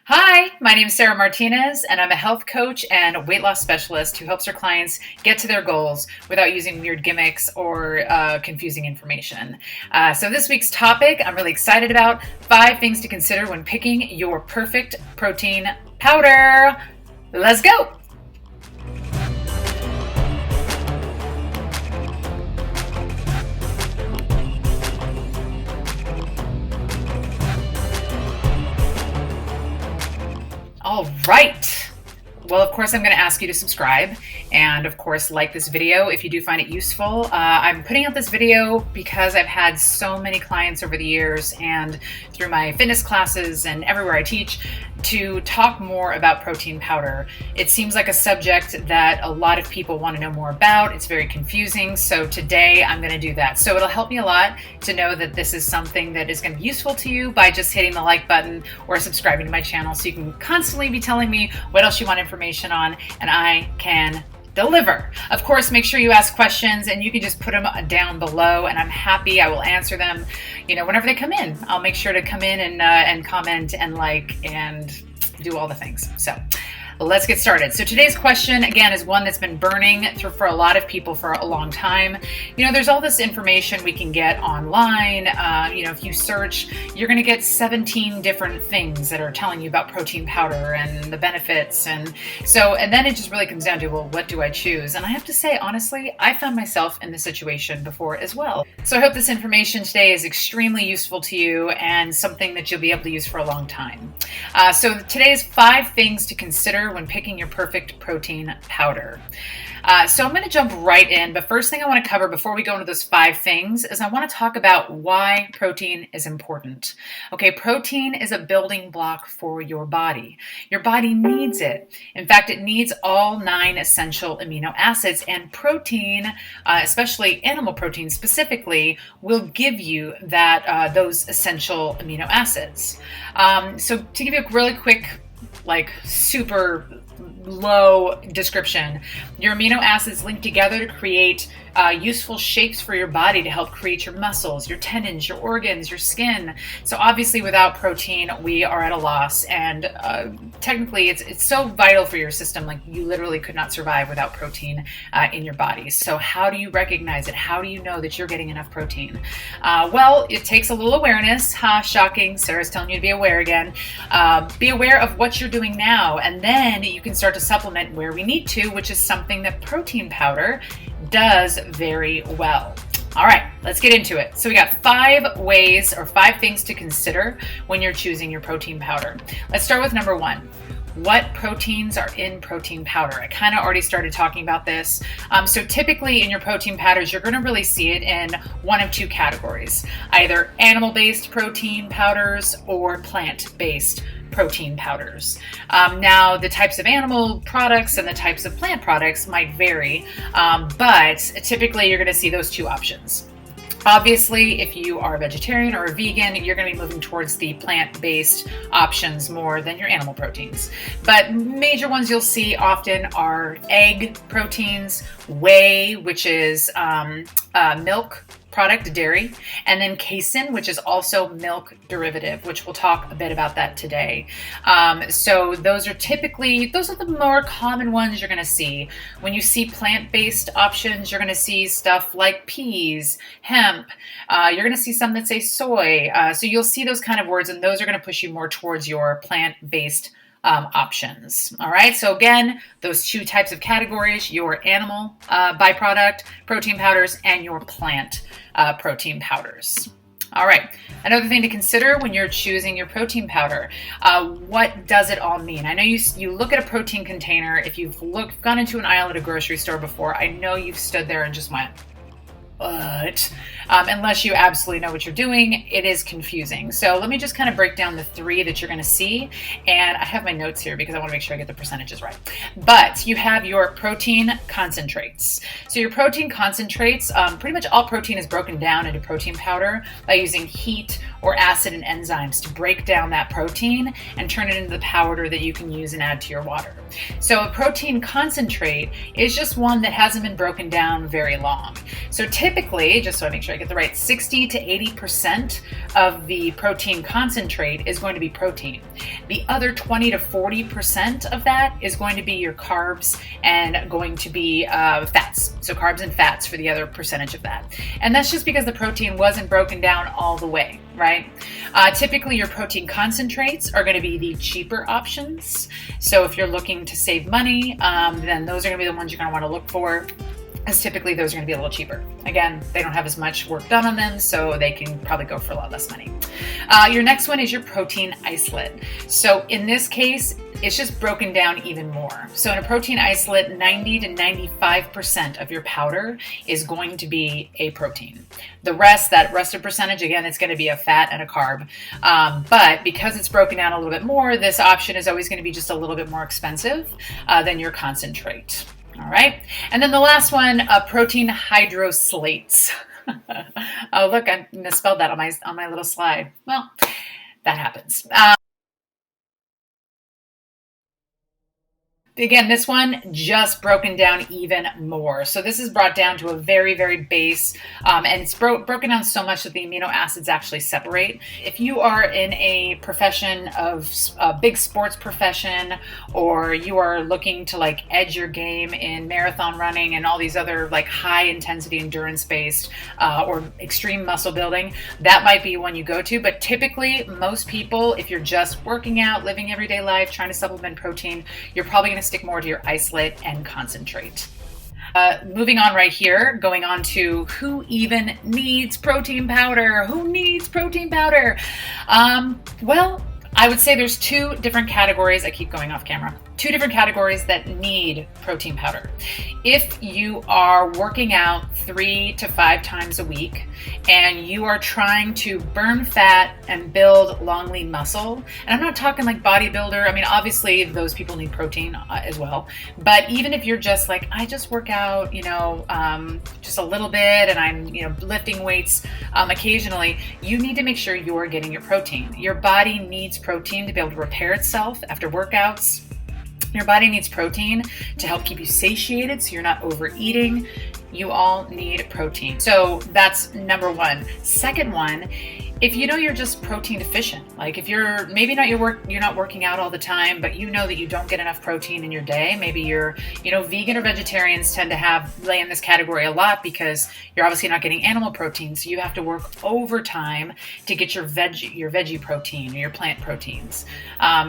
Hi, my name is Sarah Martinez, and I'm a health coach and weight loss specialist who helps her clients get to their goals without using weird gimmicks or confusing information. So this week's topic I'm really excited about: 5 things to consider when picking your perfect protein powder. Let's go! All right. Well, of course, I'm going to ask you to subscribe and, of course, like this video if you do find it useful. I'm putting out this video because I've had so many clients over the years and through my fitness classes and everywhere I teach to talk more about protein powder. It seems like a subject that a lot of people want to know more about. It's very confusing. So today I'm going to do that. So it'll help me a lot to know that this is something that is going to be useful to you by just hitting the like button or subscribing to my channel, so you can constantly be telling me what else you want information on, and I can deliver. Of course, make sure you ask questions, and you can just put them down below, and I'm happy. I will answer them, whenever they come in. I'll make sure to come in and comment and like and do all the things. So let's get started. So today's question, again, is one that's been burning through for a lot of people for a long time. There's all this information we can get online. If you search, you're going to get 17 different things that are telling you about protein powder and the benefits. And then it just really comes down to, well, what do I choose? And I have to say, honestly, I found myself in this situation before as well. So I hope this information today is extremely useful to you and something that you'll be able to use for a long time. So today's 5 things to consider when picking your perfect protein powder. So I'm going to jump right in, but first thing I want to cover before we go into those 5 things is I want to talk about why protein is important. Okay, protein is a building block for your body. Your body needs it. In fact, it needs all 9 essential amino acids, and protein, especially animal protein specifically, will give you those essential amino acids. So to give you a really quick, super low description, your amino acids link together to create useful shapes for your body to help create your muscles, your tendons, your organs, your skin. So obviously without protein, we are at a loss, and technically it's so vital for your system. You literally could not survive without protein in your body. So how do you recognize it? How do you know that you're getting enough protein? Well, it takes a little awareness. Shocking. Sarah's telling you to be aware again. Be aware of what you're doing now, and then you can start to supplement where we need to, which is something that protein powder does very well. All right, let's get into it. So we got 5 ways or 5 things to consider when you're choosing your protein powder. Let's start with number 1. What proteins are in protein powder? I kind of already started talking about this. So typically in your protein powders, you're going to really see it in one of 2 categories: either animal-based protein powders or plant-based protein powders. Now, the types of animal products and the types of plant products might vary, but typically you're going to see those 2 options. Obviously, if you are a vegetarian or a vegan, you're going to be moving towards the plant-based options more than your animal proteins. But major ones you'll see often are egg proteins, whey, which is milk product, dairy, and then casein, which is also milk derivative, which we'll talk a bit about that today. So those are the more common ones you're going to see. When you see plant-based options, you're going to see stuff like peas, hemp. You're going to see some that say soy. So you'll see those kind of words, and those are going to push you more towards your plant-based options. All right. So again, those 2 types of categories: your animal byproduct protein powders and your plant protein powders. All right. Another thing to consider when you're choosing your protein powder, what does it all mean? I know you look at a protein container. If you've gone into an aisle at a grocery store before, I know you've stood there and just went, but unless you absolutely know what you're doing, it is confusing. So let me just kind of break down the 3 that you're going to see. And I have my notes here because I want to make sure I get the percentages right. But you have your protein concentrates. So your protein concentrates, pretty much all protein is broken down into protein powder by using heat or acid and enzymes to break down that protein and turn it into the powder that you can use and add to your water. So a protein concentrate is just one that hasn't been broken down very long. So typically typically, just so I make sure I get the right, 60 to 80% of the protein concentrate is going to be protein. The other 20 to 40% of that is going to be your carbs and going to be fats. So carbs and fats for the other percentage of that. And that's just because the protein wasn't broken down all the way, right? Typically, your protein concentrates are going to be the cheaper options. So if you're looking to save money, then those are going to be the ones you're going to want to look for, as typically those are going to be a little cheaper. Again, they don't have as much work done on them, so they can probably go for a lot less money. Your next one is your protein isolate. So in this case, it's just broken down even more. So in a protein isolate, 90 to 95% of your powder is going to be a protein. The rest, that rested percentage, again, it's going to be a fat and a carb. But because it's broken down a little bit more, this option is always going to be just a little bit more expensive than your concentrate. All right. And then the last one, protein hydroslates. Oh, look, I misspelled that on my little slide. Well, that happens. Again, this one just broken down even more. So this is brought down to a very, very base, and it's broken down so much that the amino acids actually separate. If you are in a profession of a big sports profession, or you are looking to like edge your game in marathon running and all these other like high intensity endurance based or extreme muscle building, that might be one you go to. But typically most people, if you're just working out, living everyday life, trying to supplement protein, you're probably going to stick more to your isolate and concentrate. Moving on right here, going on to who even needs protein powder? Who needs protein powder? Well, I would say there's two different categories. I keep going off camera. Two different categories that need protein powder. If you are working out 3 to 5 times a week and you are trying to burn fat and build long lean muscle, and I'm not talking like bodybuilder. I mean, obviously those people need protein as well. But even if you're just like, I just work out, just a little bit, and I'm, lifting weights occasionally, you need to make sure you're getting your protein. Your body needs protein to be able to repair itself after workouts. Your body needs protein to help keep you satiated so you're not overeating. You all need protein. So that's number one. Second one, if you know you're just protein deficient, like if you're maybe you're not working out all the time, but you know that you don't get enough protein in your day. Maybe you're, vegan or vegetarians tend to lay in this category a lot because you're obviously not getting animal protein. So you have to work overtime to get your veggie protein or your plant proteins.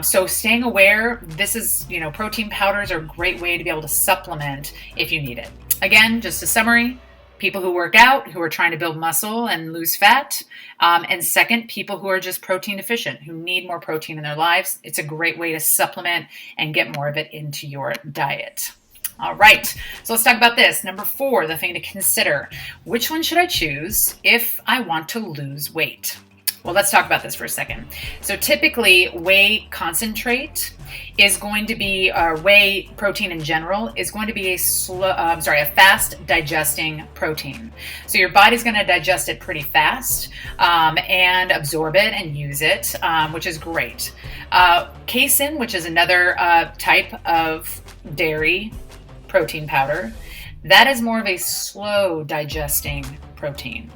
So staying aware, this is, protein powders are a great way to be able to supplement if you need it. Again, just a summary. People who work out, who are trying to build muscle and lose fat. And second, people who are just protein deficient, who need more protein in their lives. It's a great way to supplement and get more of it into your diet. All right, so let's talk about this. Number 4, the thing to consider. Which one should I choose if I want to lose weight? Well, let's talk about this for a second. So typically, whey concentrate is going to be, whey protein in general is going to be a fast digesting protein. So your body's going to digest it pretty fast and absorb it and use it, which is great. Casein, which is another type of dairy protein powder, that is more of a slow digesting protein.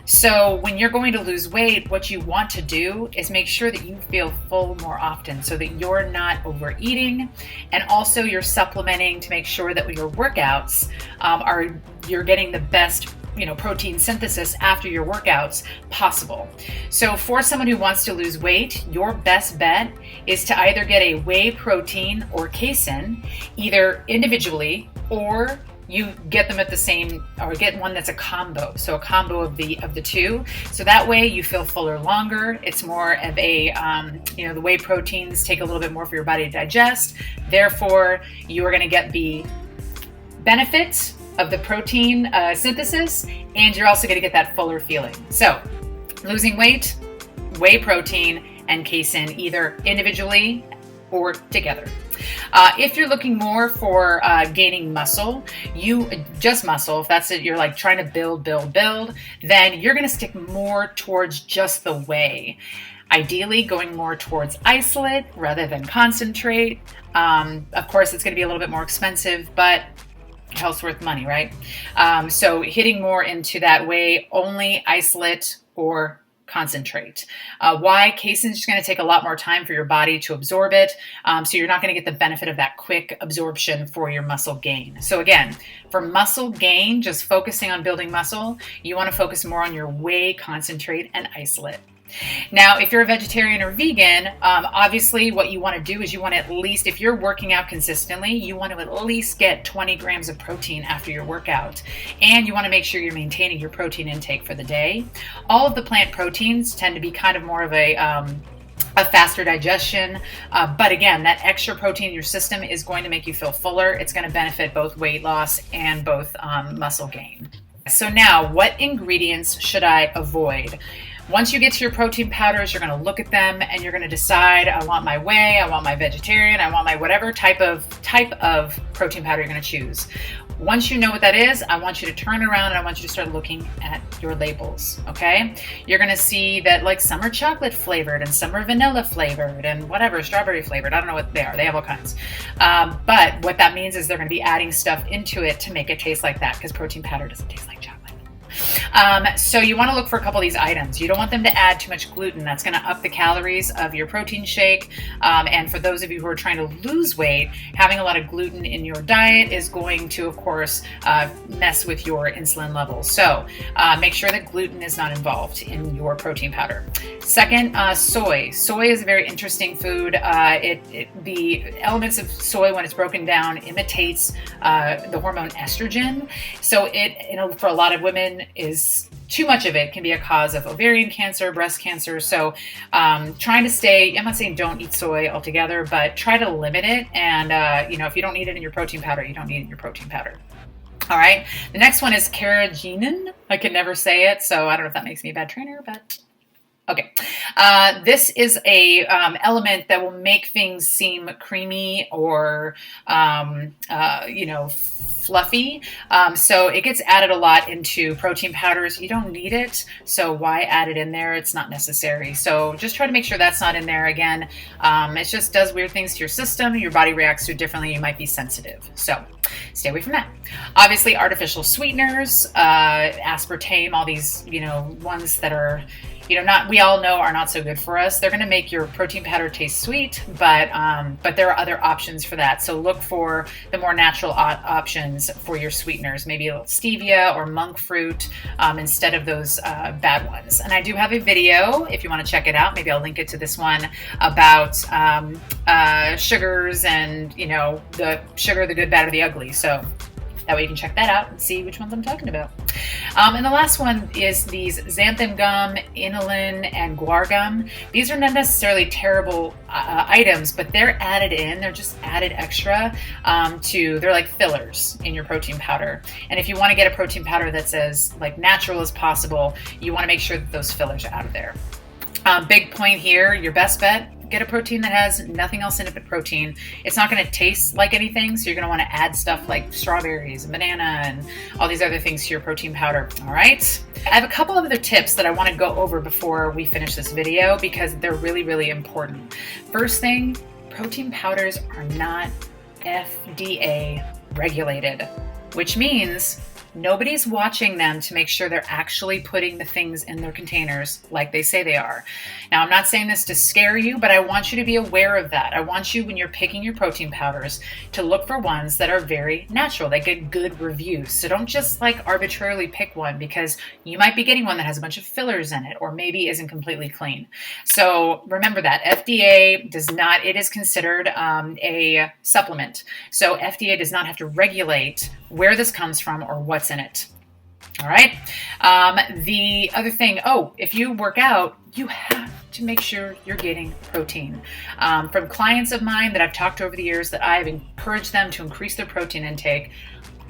So when you're going to lose weight, what you want to do is make sure that you feel full more often so that you're not overeating, and also you're supplementing to make sure that with your workouts you're getting the best protein synthesis after your workouts possible. So for someone who wants to lose weight, your best bet is to either get a whey protein or casein, either individually or you get them at the same, or get one that's a combo. So a combo of the two. So that way you feel fuller longer. It's more of a, the whey proteins take a little bit more for your body to digest. Therefore, you are going to get the benefits of the protein synthesis, and you're also going to get that fuller feeling. So losing weight, whey protein and casein, either individually or together. If you're looking more for gaining muscle, if that's it, you're like trying to build, then you're going to stick more towards just the whey. Ideally going more towards isolate rather than concentrate. Of course, it's going to be a little bit more expensive, but Health's worth money, right? So hitting more into that way, only isolate or concentrate. Why? Casein is just going to take a lot more time for your body to absorb it. So you're not going to get the benefit of that quick absorption for your muscle gain. So again, for muscle gain, just focusing on building muscle, you want to focus more on your whey, concentrate, and isolate. Now, if you're a vegetarian or vegan, obviously what you want to do is you want to at least, if you're working out consistently, you want to at least get 20 grams of protein after your workout. And you want to make sure you're maintaining your protein intake for the day. All of the plant proteins tend to be kind of more of a faster digestion. But again, that extra protein in your system is going to make you feel fuller. It's going to benefit both weight loss and both muscle gain. So now, what ingredients should I avoid? Once you get to your protein powders, you're going to look at them and you're going to decide, I want my whey, I want my vegetarian, I want my whatever type of protein powder you're going to choose. Once you know what that is, I want you to turn around and I want you to start looking at your labels, okay? You're going to see that like some are chocolate flavored and some are vanilla flavored and whatever, strawberry flavored. I don't know what they are. They have all kinds. But what that means is they're going to be adding stuff into it to make it taste like that, because protein powder doesn't taste like chocolate. So you want to look for a couple of these items. You don't want them to add too much gluten. That's going to up the calories of your protein shake. And for those of you who are trying to lose weight, having a lot of gluten in your diet is going to, of course, mess with your insulin levels. So make sure that gluten is not involved in your protein powder. Second, soy. Soy is a very interesting food. The elements of soy, when it's broken down, imitates the hormone estrogen. So for a lot of women, is too much of it can be a cause of ovarian cancer, breast cancer. So trying to stay, I'm not saying don't eat soy altogether, but try to limit it. And, if you don't need it in your protein powder, you don't need it in your protein powder. All right. The next one is carrageenan. I can never say it, so I don't know if that makes me a bad trainer, but okay. This is a element that will make things seem creamy or, fluffy. So it gets added a lot into protein powders. You don't need it, so why add it in there? It's not necessary. So just try to make sure that's not in there. Again, it just does weird things to your system. Your body reacts to it differently. You might be sensitive. So stay away from that. Obviously, artificial sweeteners, aspartame, all these, ones that are, we all know are not so good for us. They're going to make your protein powder taste sweet, but there are other options for that. So look for the more natural options for your sweeteners, maybe a little stevia or monk fruit instead of those bad ones. And I do have a video if you want to check it out. Maybe I'll link it to this one about sugars and the sugar, the good, bad, or the ugly. So that way you can check that out and see which ones I'm talking about. And the last one is these xanthan gum, inulin, and guar gum. These are not necessarily terrible items, but they're added in. They're just added extra they're like fillers in your protein powder. And if you want to get a protein powder that's as natural as possible, you want to make sure that those fillers are out of there. Big point here, your best bet, get a protein that has nothing else in it but protein. It's not going to taste like anything, so you're going to want to add stuff like strawberries and banana and all these other things to your protein powder. All right. I have a couple of other tips that I want to go over before we finish this video because they're really, really important. First thing, protein powders are not FDA regulated, which means nobody's watching them to make sure they're actually putting the things in their containers like they say they are. Now, I'm not saying this to scare you, but I want you to be aware of that. I want you, when you're picking your protein powders, to look for ones that are very natural, that get good reviews. So don't just arbitrarily pick one, because you might be getting one that has a bunch of fillers in it or maybe isn't completely clean. So remember that FDA does not, it is considered a supplement. So FDA does not have to regulate where this comes from or what's in it. All right. The other thing, if you work out, you have to make sure you're getting protein. From clients of mine that I've talked to over the years that I've encouraged them to increase their protein intake,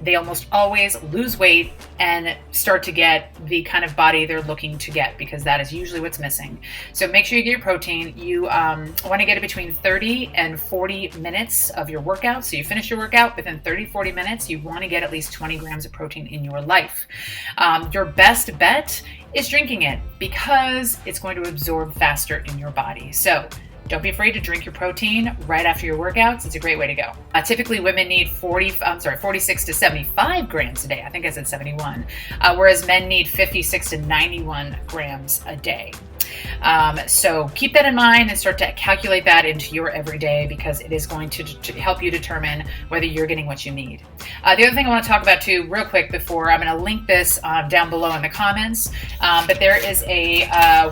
they almost always lose weight and start to get the kind of body they're looking to get, because that is usually what's missing. So make sure you get your protein. You want to get it between 30 and 40 minutes of your workout. So you finish your workout within 30, 40 minutes, you want to get at least 20 grams of protein in your life. Your best bet is drinking it, because it's going to absorb faster in your body. So Don't be afraid to drink your protein right after your workouts. It's a great way to go. Typically, women need 46 to 75 grams a day. I think I said 71, whereas men need 56 to 91 grams a day. So keep that in mind and start to calculate that into your everyday, because it is going to help you determine whether you're getting what you need. The other thing I want to talk about too, real quick, before I'm going to link this down below in the comments, but there is a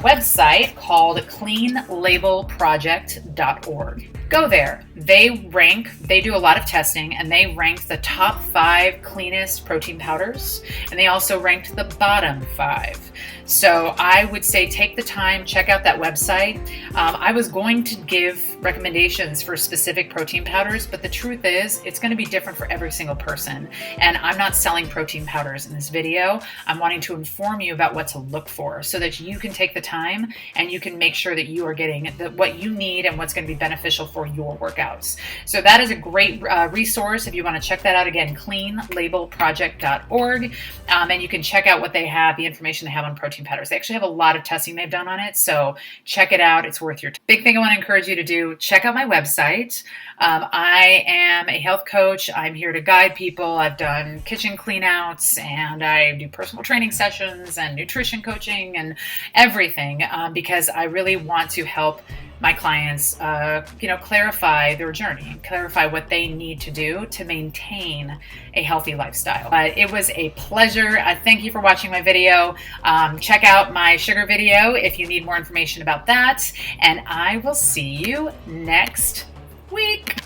website called cleanlabelproject.org. Go there. They do a lot of testing, and they rank the top 5 cleanest protein powders, and they also ranked the bottom 5. So I would say take the time, check out that website. I was going to give recommendations for specific protein powders, but the truth is it's going to be different for every single person. And I'm not selling protein powders in this video. I'm wanting to inform you about what to look for so that you can take the time and you can make sure that you are getting what you need and what's going to be beneficial for your workouts. So that is a great resource if you want to check that out. Again, cleanlabelproject.org. And you can check out what they have, the information they have on protein powders. They actually have a lot of testing they've done on it. So check it out. It's worth your time. Big thing I want to encourage you to do, check out my website. I am a health coach. I'm here to guide people. I've done kitchen cleanouts, and I do personal training sessions and nutrition coaching and everything, because I really want to help my clients, clarify their journey, clarify what they need to do to maintain a healthy lifestyle. It was a pleasure. I thank you for watching my video. Check out my sugar video if you need more information about that, and I will see you next week.